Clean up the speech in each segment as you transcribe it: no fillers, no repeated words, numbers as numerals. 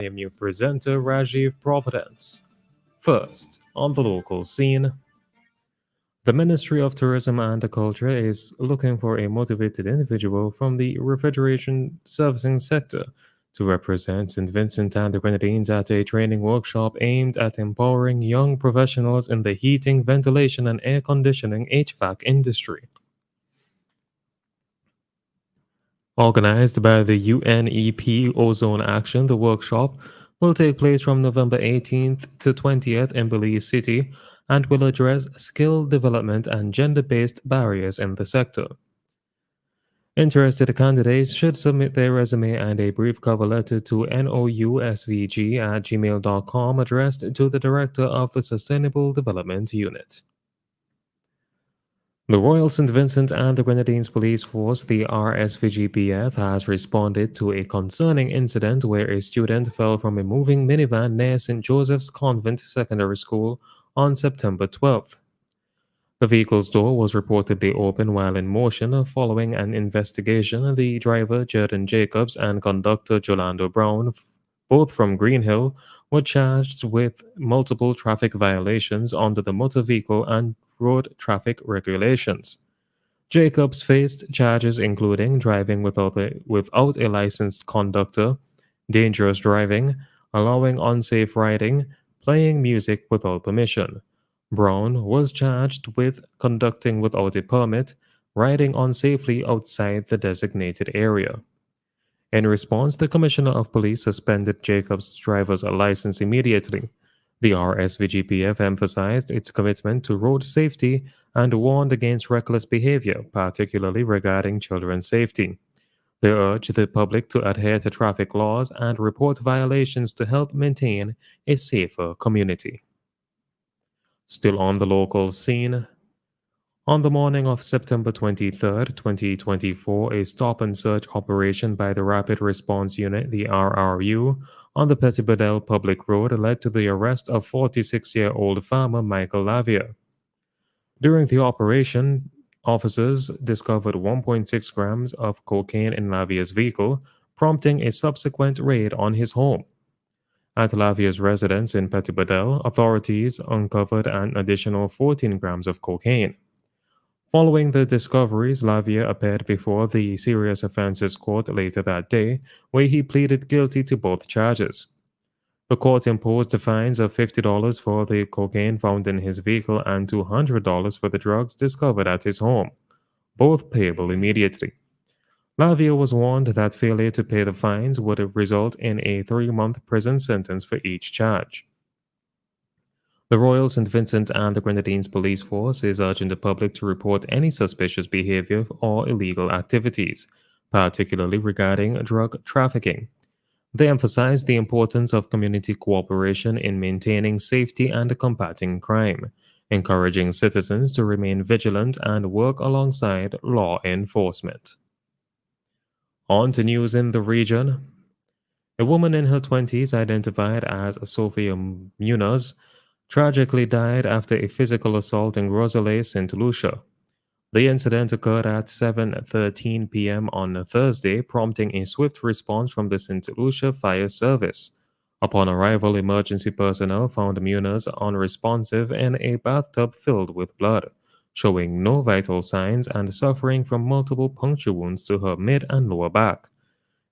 I am your presenter, Rajiv Providence. First, on the local scene, the Ministry of Tourism and Culture is looking for a motivated individual from the refrigeration servicing sector to represent St. Vincent and the Grenadines at a training workshop aimed at empowering young professionals in the heating, ventilation, and air conditioning HVAC industry. Organized by the UNEP Ozone Action, the workshop will take place from November 18th to 20th in Belize City and will address skill development and gender based barriers in the sector. Interested candidates should submit their resume and a brief cover letter to nousvg@gmail.com addressed to the Director of the Sustainable Development Unit. The Royal St. Vincent and the Grenadines Police Force, the RSVGPF, has responded to a concerning incident where a student fell from a moving minivan near St. Joseph's Convent Secondary School on September 12th. The vehicle's door was reportedly open while in motion. Following an investigation, the driver, Jordan Jacobs, and conductor, Jolando Brown, both from Greenhill, were charged with multiple traffic violations under the Motor Vehicle and Road Traffic Regulations. Jacobs faced charges including driving without a licensed conductor, dangerous driving, allowing unsafe riding, playing music without permission. Brown was charged with conducting without a permit, riding unsafely outside the designated area. In response, the Commissioner of Police suspended Jacobs' driver's license immediately. The RSVGPF emphasized its commitment to road safety and warned against reckless behavior, particularly regarding children's safety. They urged the public to adhere to traffic laws and report violations to help maintain a safer community. Still on the local scene, on the morning of September 23rd, 2024, a stop and search operation by the Rapid Response Unit, the RRU, on the Petit Bedell Public Road led to the arrest of 46-year-old farmer Michael Lavia. During the operation, officers discovered 1.6 grams of cocaine in Lavia's vehicle, prompting a subsequent raid on his home. At Lavia's residence in Petit Bedell, authorities uncovered an additional 14 grams of cocaine. Following the discoveries, Lavia appeared before the Serious Offences Court later that day, where he pleaded guilty to both charges. The court imposed fines of $50 for the cocaine found in his vehicle and $200 for the drugs discovered at his home, both payable immediately. Lavia was warned that failure to pay the fines would result in a 3-month prison sentence for each charge. The Royal St. Vincent and the Grenadines Police Force is urging the public to report any suspicious behavior or illegal activities, particularly regarding drug trafficking. They emphasize the importance of community cooperation in maintaining safety and combating crime, encouraging citizens to remain vigilant and work alongside law enforcement. On to news in the region. A woman in her 20s, identified as Sophia Munoz, tragically died after a physical assault in Rosalie, St. Lucia. The incident occurred at 7:13 p.m. on Thursday, prompting a swift response from the St. Lucia Fire Service. Upon arrival, emergency personnel found Munoz unresponsive in a bathtub filled with blood, showing no vital signs and suffering from multiple puncture wounds to her mid and lower back.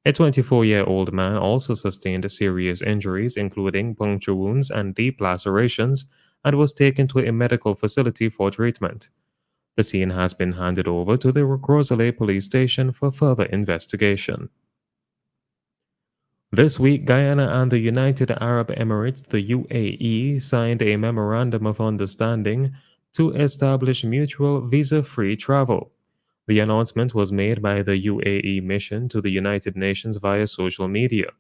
A 24-year-old man also sustained serious injuries, including puncture wounds and deep lacerations, and was taken to a medical facility for treatment. The scene has been handed over to the Rosalie police station for further investigation. This week, Guyana and the United Arab Emirates, the UAE, signed a memorandum of understanding to establish mutual visa-free travel. The announcement was made by the UAE mission to the United Nations via social media,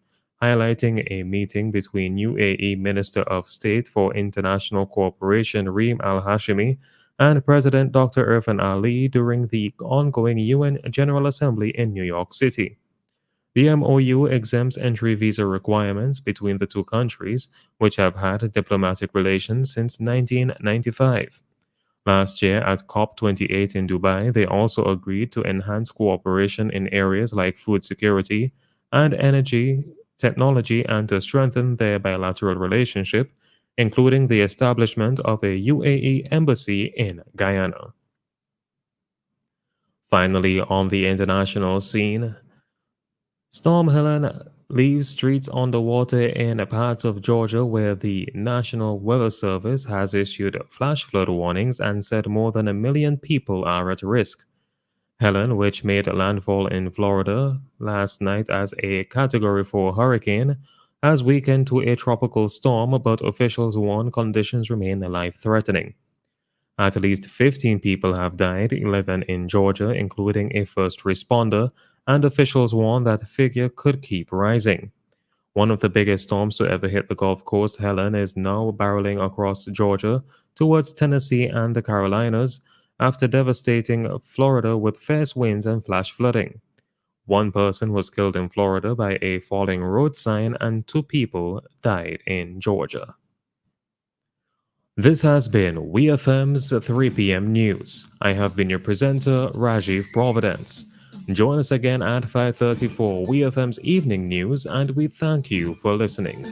highlighting a meeting between UAE Minister of State for International Cooperation Reem Al-Hashimi and President Dr. Irfan Ali during the ongoing UN General Assembly in New York City. The MOU exempts entry visa requirements between the two countries, which have had diplomatic relations since 1995. Last year at COP28 in Dubai, they also agreed to enhance cooperation in areas like food security and energy technology, and to strengthen their bilateral relationship, including the establishment of a UAE embassy in Guyana. Finally, on the international scene, Storm Helen leaves streets underwater in a part of Georgia where the National Weather Service has issued flash flood warnings and said more than 1 million people are at risk. Helen, which made landfall in Florida last night as a Category 4 hurricane, has weakened to a tropical storm, but officials warn conditions remain life threatening. At least 15 people have died, 11 in Georgia, including a first responder, and officials warn that figure could keep rising. One of the biggest storms to ever hit the Gulf Coast, Helen, is now barreling across Georgia towards Tennessee and the Carolinas after devastating Florida with fierce winds and flash flooding. One person was killed in Florida by a falling road sign, and two people died in Georgia. This has been WeFM's 3 p.m. news. I have been your presenter, Rajiv Providence. Join us again at 5:30 for WeFM's evening news, and we thank you for listening.